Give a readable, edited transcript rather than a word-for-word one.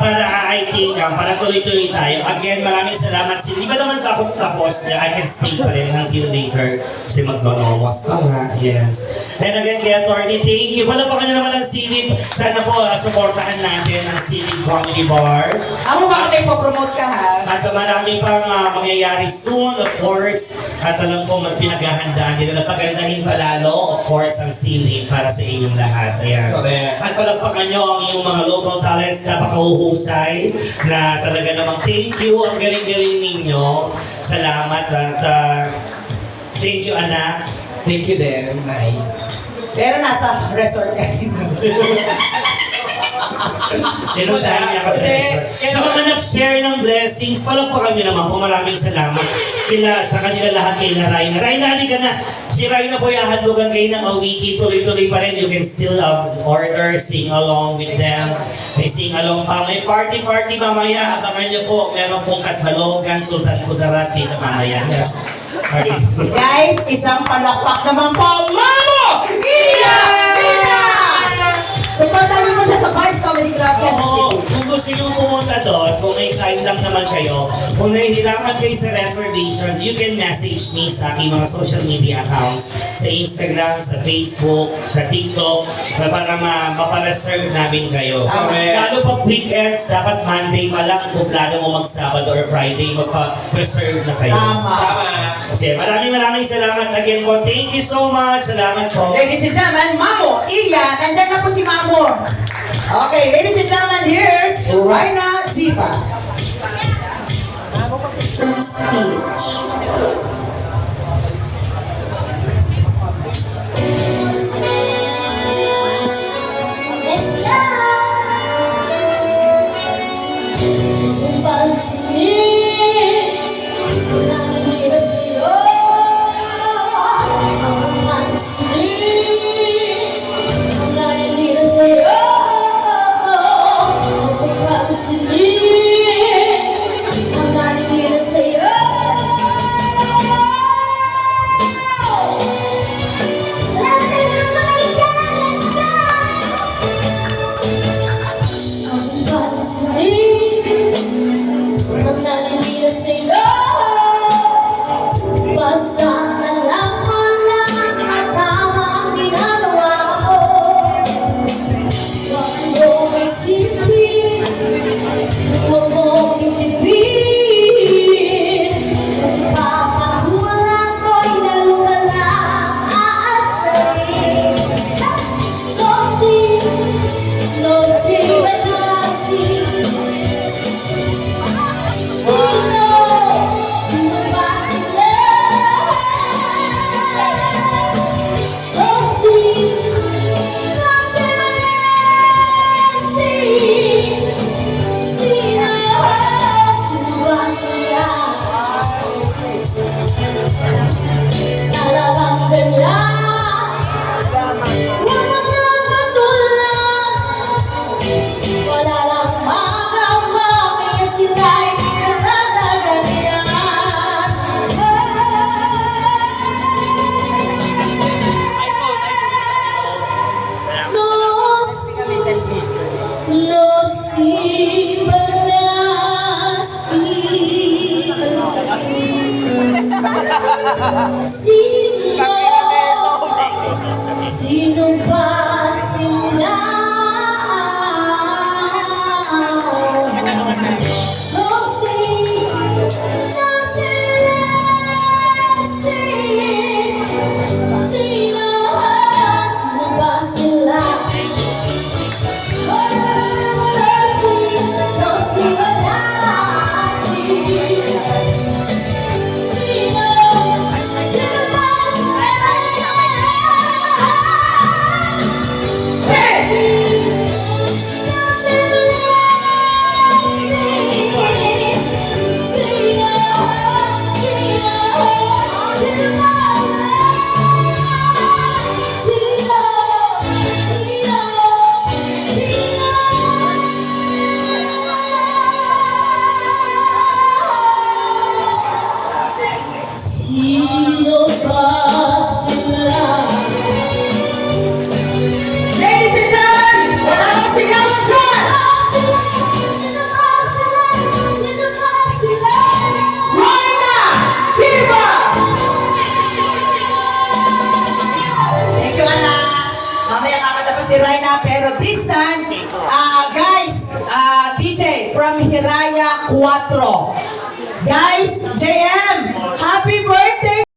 para I think, para tuloy-tuloy tayo. Again, maraming salamat. Di ba naman tapos niya? I can stay pa rin until later. Kasi magnonomos ka nga. Yes. And again, kay Atty. Thank you. Palapakan niyo naman ang Silip. Sana po, supportahan natin ang Silip Comedy Bar. Ako ba kayo po-promote ka ha? At marami pang mangyayari soon, of course. At alam ko, magpinaghahandaan nila na pagandahin palalo, of course, ang Silip para sa inyong lahat. Ayan. Correct. At palagpakan nyo ang inyong mga local talents na pakahuhusay na talaga namang thank you. Ang galing-galing ninyo. Salamat at thank you, anak. Thank you din, Nay. Pero nasa resort ka rin. Tinuntahan niya ako sa resort. Sa mga nag-share ng blessings, palagpakan nyo naman po. Maraming salamat sa kanila lahat kay Raina. Raina, halika na. Si Raina po ihahadlugan kayo ng awiki. Tuloy-tuloy pa rin. You can still order, sing along with them. May sing along pa. May party-party mamaya. Abangan nyo po. Meron pong Katbalogan, Sultan Kudarat, dito mamaya. Yes. Party. Guys, isang palakpak naman po. Mamo! Iyan! Supportahan mo siya sa Vice Comedy Club Quezon Oo, City. kung gusto nyo pumunta doon, kung may time lang naman kayo, kung nahihirapan kayo sa reservation, you can message me sa aking mga social media accounts, sa Instagram, sa Facebook, sa TikTok, para mapareserve namin kayo. Correct. Lalo pag weekends, dapat Monday pa lang, kung plano mo mag-Sabado or Friday, magpa-reserve na kayo. Tama. Tama. Kasi maraming salamat again po. Thank you so much. Salamat po. Ladies and gentlemen, Mamo, Iya, nandyan na po si Mamo. Okay, ladies and gentlemen, here's Raina Zipa. Let's go! Kung pansinin, nakikita sa'yo. Kung pansinin, nakikita sa'yo. Kung pansinin, nakikita sa'yo. Sino ba sila? Oh, sino ba sila? Hey! Raina. Pero this time, guys, DJ from Hiraya 4. Guys,